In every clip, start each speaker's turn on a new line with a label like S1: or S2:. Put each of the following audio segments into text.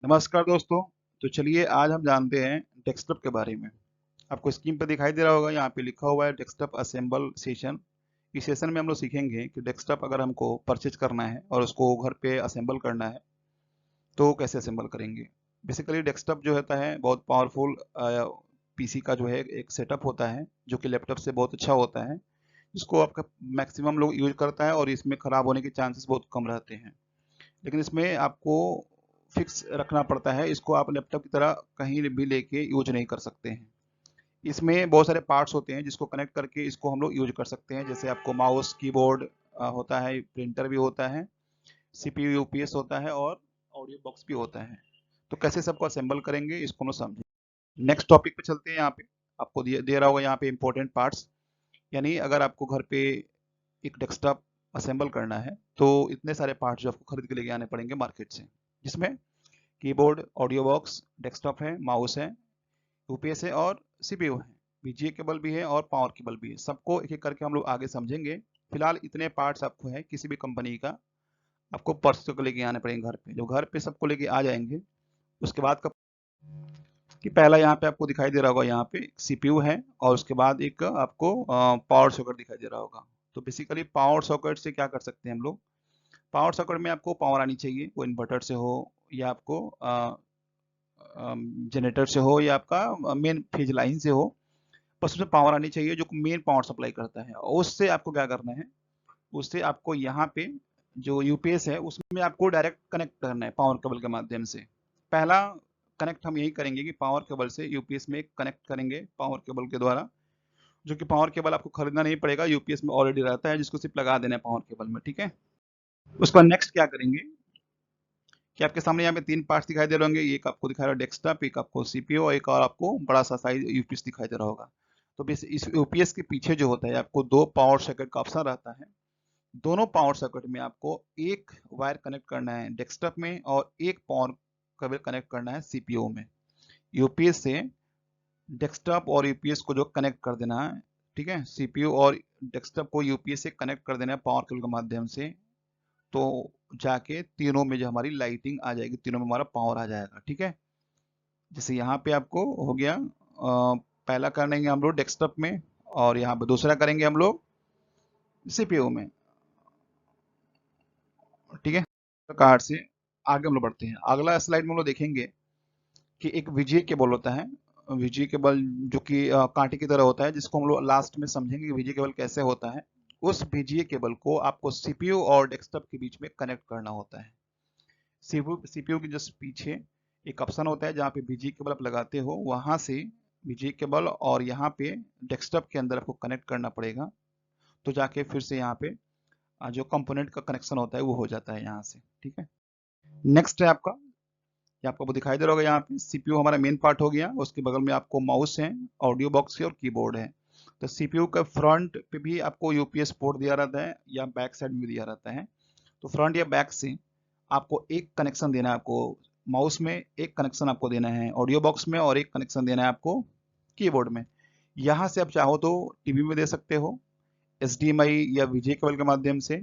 S1: नमस्कार दोस्तों। तो चलिए आज हम जानते हैं डेस्कटॉप के बारे में। आपको स्क्रीन पर दिखाई दे रहा होगा, यहाँ पे लिखा हुआ है डेस्कटॉप असेंबल सेशन। इस सेशन में हम लोग सीखेंगे कि डेस्कटॉप अगर हमको परचेज करना है और उसको घर पे असेंबल करना है तो कैसे असेंबल करेंगे। बेसिकली डेस्कटॉप जो होता है बहुत पावरफुल पीसी का जो है एक सेटअप होता है जो कि लैपटॉप से बहुत अच्छा होता है, जिसको आपका मैक्सिमम लोग यूज करता है और इसमें खराब होने के चांसेस बहुत कम रहते हैं। लेकिन इसमें आपको फिक्स रखना पड़ता है, इसको आप लैपटॉप की तरह कहीं भी लेके यूज नहीं कर सकते हैं। इसमें बहुत सारे पार्ट्स होते हैं जिसको कनेक्ट करके इसको हम लोग यूज कर सकते हैं। जैसे आपको माउस कीबोर्ड होता है, प्रिंटर भी होता है, सीपीयू यूपीएस होता है और ऑडियो बॉक्स भी होता है। तो कैसे सबको असेंबल करेंगे इसको हम समझें। नेक्स्ट टॉपिक पे चलते हैं। यहाँ पे आपको दे रहा होगा यहाँ पे इंपॉर्टेंट पार्ट्स। यानी अगर आपको घर पे एक डेस्कटॉप असेंबल करना है तो इतने सारे पार्ट्स जो आपको खरीद के लेके आने पड़ेंगे मार्केट से, जिसमें कीबोर्ड, ऑडियो बॉक्स, डेस्कटॉप है, माउस है, यूपीएस है और सीपीयू है, बीजीए केबल भी है और पावर केबल भी है। सबको एक एक करके हम लोग आगे समझेंगे। फिलहाल इतने पार्ट्स आपको है किसी भी कंपनी का, आपको परसों को लेके आने पड़ेंगे घर पे। जो घर पे सबको लेके आ जाएंगे उसके बाद का कि पहला यहाँ पे आपको दिखाई दे रहा होगा, यहाँ पे सीपीयू है और उसके बाद एक आपको पावर सॉकेट दिखाई दे रहा होगा। तो बेसिकली पावर सॉकेट से क्या कर सकते हैं हम लोग। पावर सॉकेट में आपको पावर आनी चाहिए, वो इन्वर्टर से हो या आपको जनरेटर से हो या आपका मेन फेज लाइन से हो, बस उसमें पावर आनी चाहिए जो मेन पावर सप्लाई करता है। और उससे आपको क्या करना है, उससे आपको यहाँ पे जो यूपीएस है उसमें आपको डायरेक्ट कनेक्ट करना है पावर केबल के माध्यम से। पहला कनेक्ट हम यही करेंगे कि पावर केबल से यूपीएस में कनेक्ट करेंगे पावर केबल के द्वारा, जो कि पावर केबल आपको खरीदना नहीं पड़ेगा, यूपीएस में ऑलरेडी रहता है जिसको सिर्फ लगा देना है पावर केबल में। ठीक है, उसके बाद नेक्स्ट क्या करेंगे कि आपके सामने यहाँ पे तीन पार्ट्स दिखाई दे रहे होंगे। एक आपको दिखा रहा है डेस्कटॉप, एक आपको सीपीयू और एक और आपको बड़ा सा साइज यूपीएस दिखाई दे रहा होगा। तो इस यूपीएस के पीछे जो होता है आपको दो पावर सॉकेट का ऑप्शन रहता है। दोनों पावर सॉकेट में आपको एक वायर कनेक्ट करना है डेस्कटॉप में और एक पावर केबल कनेक्ट करना है सीपीयू में। यूपीएस से डेस्कटॉप और यूपीएस को जो कनेक्ट कर देना है, ठीक है, सीपीयू और डेस्कटॉप को यूपीएस से कनेक्ट कर देना है पावर केबल के माध्यम से। तो जाके तीनों में जो हमारी लाइटिंग आ जाएगी, तीनों में हमारा पावर आ जाएगा। ठीक है, जैसे यहाँ पे आपको हो गया, पहला करेंगे हम लोग डेस्कटॉप में और यहाँ पे दूसरा करेंगे हम लोग सीपीयू में। ठीक है, कार्ड से आगे हम लोग बढ़ते हैं। अगला स्लाइड में हम लोग देखेंगे कि एक वीजीए केबल होता है। वीजीए केबल जो कि कांटे की तरह होता है, जिसको हम लोग लास्ट में समझेंगे कि वीजीए केबल कैसे होता है। उस वीजीए केबल को आपको सीपीयू और डेस्कटॉप के बीच में कनेक्ट करना होता है। सीपीयू के जस्ट पीछे एक ऑप्शन होता है जहाँ पे बीजीए केबल आप लगाते हो, वहां से बीजीए केबल और यहाँ पे डेस्कटॉप के अंदर आपको कनेक्ट करना पड़ेगा। तो जाके फिर से यहाँ पे जो कंपोनेंट का कनेक्शन होता है वो हो जाता है यहाँ से। ठीक है, नेक्स्ट है आपका, ये आपको वो दिखाई दे रहा होगा, यहाँ पे सीपीयू हमारा मेन पार्ट हो गया, उसके बगल में आपको माउस है, ऑडियो बॉक्स है और कीबोर्ड है। तो सीपीयू का फ्रंट पे भी आपको यूपीएस पोर्ट दिया रहता है या बैक साइड में दिया रहता है। तो फ्रंट या बैक से आपको एक कनेक्शन देना है, आपको माउस में एक कनेक्शन आपको देना है, ऑडियो बॉक्स में और एक कनेक्शन देना है आपको कीबोर्ड में। यहाँ से आप चाहो तो टीवी में दे सकते हो एचडीएमआई या वीजे केबल के माध्यम से,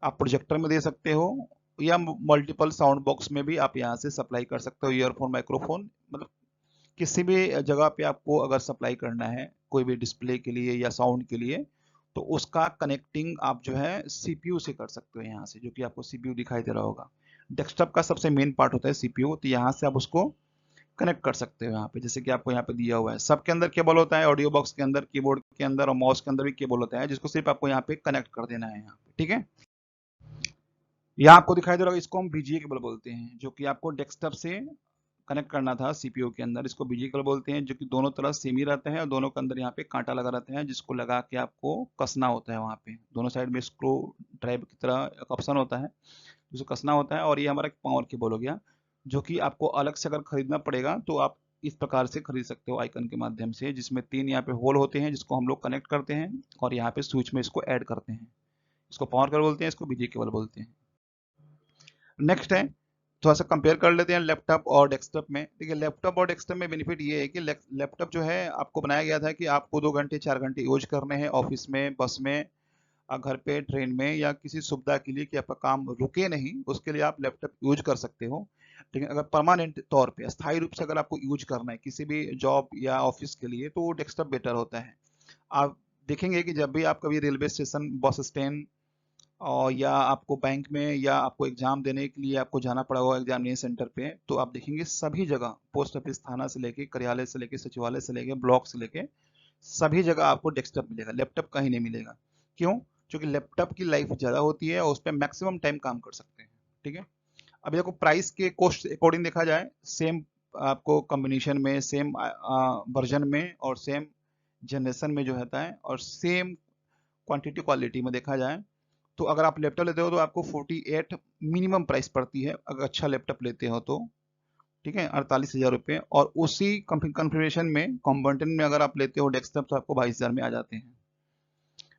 S1: आप प्रोजेक्टर में दे सकते हो या मल्टीपल साउंड बॉक्स में भी आप यहाँ से सप्लाई कर सकते हो। ईयरफोन, माइक्रोफोन, मतलब किसी भी जगह पे आपको अगर सप्लाई करना है कोई भी डिस्प्ले के लिए या साउंड के लिए, तो उसका कनेक्टिंग आप जो है सीपीयू से कर सकते हो यहाँ से, जो कि आपको सीपीयू दिखाई दे रहा होगा। डेस्कटॉप का सबसे मेन पार्ट होता है सीपीयू, तो यहाँ से आप उसको कनेक्ट कर सकते हो यहाँ पे, जैसे कि आपको यहाँ पे दिया हुआ है। सबके अंदर केबल होता है, ऑडियो बॉक्स के अंदर, कीबोर्ड के अंदर और माउस के अंदर भी केबल होता है, जिसको सिर्फ आपको यहाँ पे कनेक्ट कर देना है यहाँ पे। ठीक है, यहाँ आपको दिखाई दे रहा होगा, इसको हम बीजीए केबल बोलते हैं, जो कि आपको डेस्कटॉप से कनेक्ट करना था सीपीयू के अंदर। इसको बीजीए केबल बोलते हैं, जो कि दोनों तरफ सेम ही रहता है और दोनों के अंदर यहाँ पे कांटा लगा रहता है, जिसको लगा के आपको कसना होता है। वहाँ पे दोनों साइड में स्क्रू ड्राइव की तरह एक ऑप्शन होता है जिसको कसना होता है। और ये हमारा पावर केबल हो गया, जो कि आपको अलग से अगर खरीदना पड़ेगा तो आप इस प्रकार से खरीद सकते हो आइकन के माध्यम से, जिसमें तीन यहाँ पे होल होते हैं जिसको हम लोग कनेक्ट करते हैं और यहाँ पे स्विच में इसको ऐड करते हैं। इसको पावर केबल बोलते हैं, इसको बीजीए केबल बोलते हैं। नेक्स्ट है, थोड़ा सा कंपेयर कर लेते हैं लैपटॉप और डेस्कटॉप में। देखिए, लैपटॉप और डेस्कटॉप में बेनिफिट ये है कि लैपटॉप जो है आपको बनाया गया था कि आपको 2 घंटे 4 घंटे यूज करने हैं ऑफिस में, बस में, घर पे, ट्रेन में या किसी सुविधा के लिए कि आपका काम रुके नहीं, उसके लिए आप लैपटॉप यूज कर सकते हो। लेकिन अगर परमानेंट तौर पे स्थायी रूप से अगर आपको यूज करना है किसी भी जॉब या ऑफिस के लिए, तो डेस्कटॉप बेटर होता है। आप देखेंगे कि जब भी आप कभी रेलवे स्टेशन, बस स्टैंड और या आपको बैंक में या आपको एग्जाम देने के लिए आपको जाना पड़ा होगा एग्जामिनेशन सेंटर पे, तो आप देखेंगे सभी जगह पोस्ट ऑफिस, थाना से लेके, कार्यालय से लेके, सचिवालय से लेके, ब्लॉक से लेके, सभी जगह आपको डेस्कटॉप मिलेगा, लैपटॉप कहीं नहीं मिलेगा। क्यों? क्योंकि लैपटॉप की लाइफ ज़्यादा होती है और उस पर मैक्सिमम टाइम काम कर सकते हैं। ठीक है। अभी देखो प्राइस के कॉस्ट अकॉर्डिंग देखा जाए, सेम आपको कॉम्बिनेशन में, सेम वर्जन में और सेम जनरेशन में जो होता है, और सेम क्वांटिटी क्वालिटी में देखा जाए, तो अगर आप लैपटॉप लेते हो तो आपको 48 मिनिमम प्राइस पड़ती है अगर अच्छा लैपटॉप लेते हो तो। ठीक है, 48,000 रुपये। और उसी कन्फिग्रेशन में कॉम्बर्टन में अगर आप लेते हो डेस्कटॉप तो आपको 22,000 में आ जाते हैं।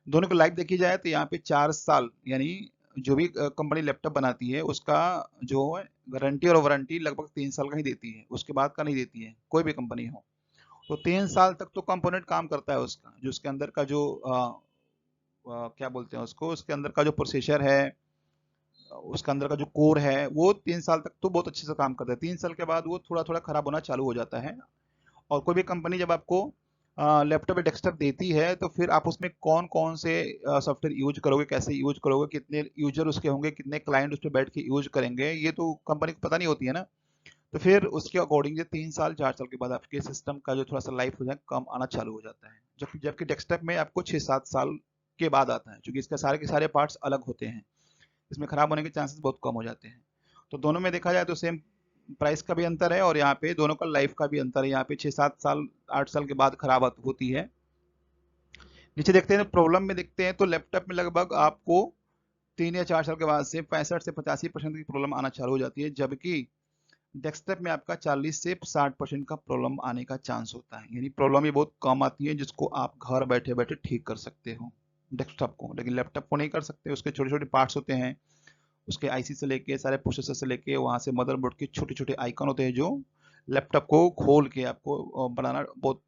S1: दोनों को लाइफ देखी जाए तो यहाँ पे 4 साल, यानी जो भी कंपनी लैपटॉप बनाती है उसका जो है गारंटी और वारंटी लगभग 3 साल का ही देती है, उसके बाद का नहीं देती है कोई भी कंपनी हो। तो 3 साल तक तो कंपोनेंट काम करता है उसका, जो उसके अंदर का जो क्या बोलते हैं उसको, उसके अंदर का जो प्रोसेसर है, उसके अंदर का जो कोर है, वो 3 साल तक तो बहुत अच्छे से काम करता है। 3 साल के बाद वो थोड़ा थोड़ा खराब होना चालू हो जाता है। और कोई भी कंपनी जब आपको लैपटॉप या डेस्कटॉप देती है तो फिर आप उसमें कौन कौन से सॉफ्टवेयर यूज करोगे, कैसे यूज करोगे, कितने यूजर उसके होंगे, कितने क्लाइंट उस पर बैठ के यूज करेंगे, ये तो कंपनी को पता नहीं होती है ना। तो फिर उसके अकॉर्डिंग 3 साल 4 साल के बाद आपके सिस्टम का जो थोड़ा सा लाइफ हो जाए कम आना चालू हो जाता है, जबकि जबकि डेस्कटॉप में आपको 6-7 साल के बाद आता है, क्योंकि इसके सारे के सारे पार्ट्स अलग होते हैं, इसमें खराब होने के चांसेस बहुत कम हो जाते हैं। तो दोनों में देखा जाए तो सेम प्राइस का भी अंतर है और यहाँ पे दोनों का लाइफ का भी अंतर है। यहाँ पे 6-7 साल 8 साल के बाद खराब होती है। नीचे देखते हैं प्रॉब्लम में देखते हैं तो लैपटॉप में लगभग आपको 3 या 4 साल के बाद से 65 से 85% की प्रॉब्लम आना चालू हो जाती है, जबकि डेस्कटॉप में आपका 40 से 60% का प्रॉब्लम आने का चांस होता है। यानी प्रॉब्लम ये बहुत कम आती है जिसको आप घर बैठे बैठे ठीक कर सकते हो डेस्कटॉप को, लेकिन लैपटॉप को नहीं कर सकते। उसके छोटे छोटे पार्ट्स होते हैं, उसके आईसी से लेके सारे प्रोसेसर से लेके वहां से मदरबोर्ड के छोटे छोटे आइकन होते हैं जो लैपटॉप को खोल के आपको बनाना बहुत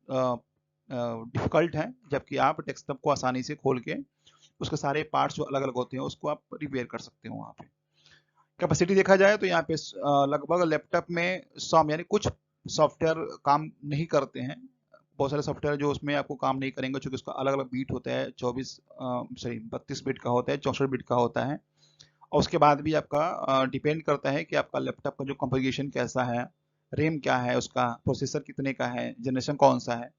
S1: डिफिकल्ट है, जबकि आप डेस्कटॉप को आसानी से खोल के उसके सारे पार्ट्स जो अलग अलग होते हैं उसको आप रिपेयर कर सकते हो वहाँ पे। कैपेसिटी देखा जाए तो यहाँ पे लगभग लैपटॉप में सॉम यानी कुछ सॉफ्टवेयर काम नहीं करते हैं, बहुत सारे सॉफ्टवेयर जो उसमें आपको काम नहीं करेंगे, क्योंकि उसका अलग अलग बीट होता है, 32 बीट का होता है, 64 बीट का होता है। और उसके बाद भी आपका डिपेंड करता है कि आपका लैपटॉप का जो कॉन्फ़िगरेशन कैसा है, रैम क्या है, उसका प्रोसेसर कितने का है, जनरेशन कौन सा है।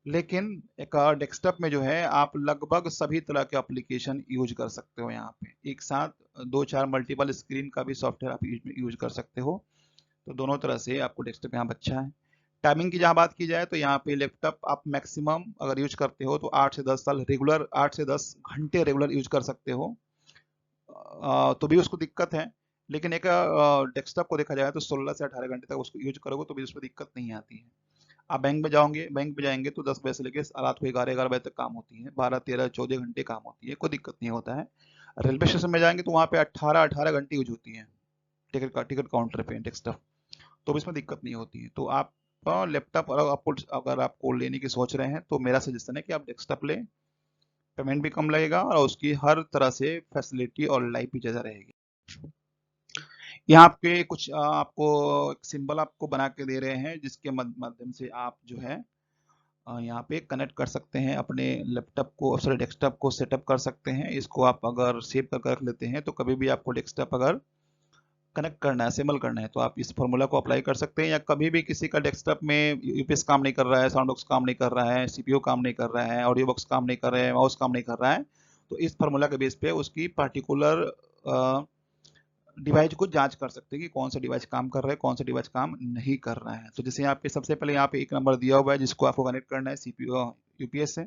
S1: लेकिन एक डेस्कटॉप में जो है आप लगभग सभी तरह के एप्लीकेशन यूज कर सकते हो, यहाँ पे एक साथ 2-4 मल्टीपल स्क्रीन का भी सॉफ्टवेयर आप यूज कर सकते हो। तो दोनों तरह से आपको डेस्कटॉप यहाँ पे अच्छा है। टाइमिंग की जहाँ बात की जाए तो यहाँ पे लैपटॉप आप मैक्सिमम अगर यूज करते हो तो 8 से 10 साल रेगुलर, 8 से 10 घंटे रेगुलर यूज कर सकते हो। तो भी उसको दिक्कत है। लेकिन एक डेस्कटॉप को देखा जाए तो 16 से 18 घंटे तक उसको यूज करोगे तो भी उसमें दिक्कत नहीं आती है। आप बैंक में जाएंगे तो 10 बजे से लेकर रात को 11-11 बजे तक काम होती है, 12-13-14 घंटे काम होती है, कोई दिक्कत नहीं होता है। रेलवे स्टेशन में जाएंगे तो वहाँ पे 18-18 घंटे यूज होती है टिकट काउंटर पे डेस्कटॉप, तो भी इसमें दिक्कत नहीं होती है। तो आप लैपटॉप अगर आपको लेने की सोच रहे हैं तो मेरा सजेशन है कि आप डेस्कटॉप लें, पेमेंट भी कम लगेगा और उसकी हर तरह से फैसिलिटी और लाइफ भी ज़्यादा रहेगी। यहाँ पे कुछ आपको सिंबल आपको बना के दे रहे हैं जिसके माध्यम से आप जो है यहाँ पे कनेक्ट कर सकते हैं अपने लैपटॉप को, सॉरी डेस्कटॉप को सेटअप कर सकते हैं। इसको आप अगर सेव कर रख लेते हैं तो कभी भी आपको डेस्कटॉप अगर कनेक्ट करना है, असेंबल करना है, तो आप इस फॉर्मूला को अप्लाई कर सकते हैं। या कभी भी किसी का डेस्कटॉप में यूपीएस काम नहीं कर रहा है, साउंड बॉक्स काम नहीं कर रहा है, सीपीयू काम नहीं कर रहा है, ऑडियो बॉक्स काम नहीं कर रहा है, माउस काम नहीं कर रहा है, तो इस फॉर्मूला के बेस पे उसकी पार्टिकुलर डिवाइस को जांच कर सकते हैं कि कौन सा डिवाइस काम कर रहा है, कौन सा डिवाइस काम नहीं कर रहा है। तो जैसे यहाँ पे सबसे पहले यहाँ पे एक नंबर दिया हुआ है जिसको आपको कनेक्ट करना है सीपीयू यूपीएस से।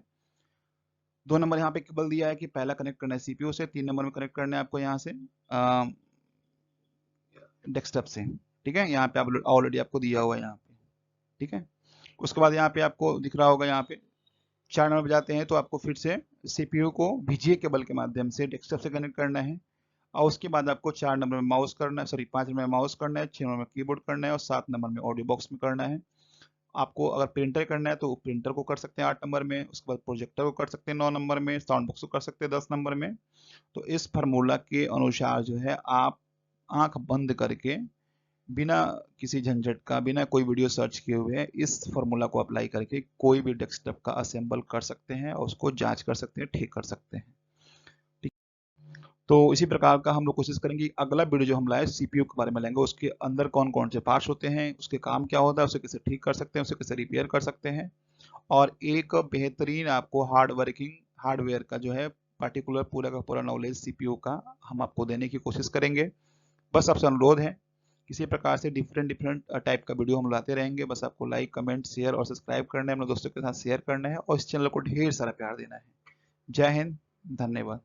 S1: 2 नंबर यहाँ पे केवल दिया है कि पहला कनेक्ट करना है सीपीयू से, 3 नंबर में कनेक्ट करना है आपको यहाँ से डेस्कटॉप से। ठीक है, यहाँ पे आप ऑलरेडी आपको दिया हुआ है यहाँ पे। ठीक है, उसके बाद यहाँ पे आपको दिख रहा होगा, यहाँ पे 4 नंबर पे जाते हैं तो आपको फिर से सीपीयू को VGA केबल के माध्यम से डेस्कटॉप से कनेक्ट करना है। और उसके बाद आपको 4 नंबर में माउस करना है, सॉरी 5 नंबर में माउस करना है, 6 नंबर में कीबोर्ड करना है और 7 नंबर में ऑडियो बॉक्स में करना है। आपको अगर प्रिंटर करना है तो प्रिंटर को कर सकते हैं 8 नंबर में, उसके बाद प्रोजेक्टर को कर सकते हैं 9 नंबर में, साउंड बॉक्स को कर सकते हैं 10 नंबर में। तो इस फार्मूला के अनुसार जो है आप आंख बंद करके बिना किसी झंझट का, बिना कोई वीडियो सर्च किए हुए इस फॉर्मूला को अप्लाई करके कोई भी डेस्कटॉप का असेंबल कर सकते हैं और उसको जांच कर सकते हैं, ठीक कर सकते हैं। ठीक। तो इसी प्रकार का हम लोग कोशिश करेंगे कि अगला वीडियो जो हम लाए सीपीयू के बारे में लेंगे, उसके अंदर कौन कौन से पार्ट्स होते हैं, उसके काम क्या होता है, उसे कैसे ठीक कर सकते हैं, उसे कैसे रिपेयर कर सकते हैं, और एक बेहतरीन आपको हार्ड वर्किंग हार्डवेयर का जो है पार्टिकुलर पूरा का पूरा नॉलेज सीपीयू का हम आपको देने की कोशिश करेंगे। बस आपसे अनुरोध है, किसी प्रकार से डिफरेंट डिफरेंट टाइप का वीडियो हम लाते रहेंगे। बस आपको लाइक, कमेंट, शेयर और सब्सक्राइब करना है, अपने दोस्तों के साथ शेयर करना है और इस चैनल को ढेर सारा प्यार देना है। जय हिंद, धन्यवाद।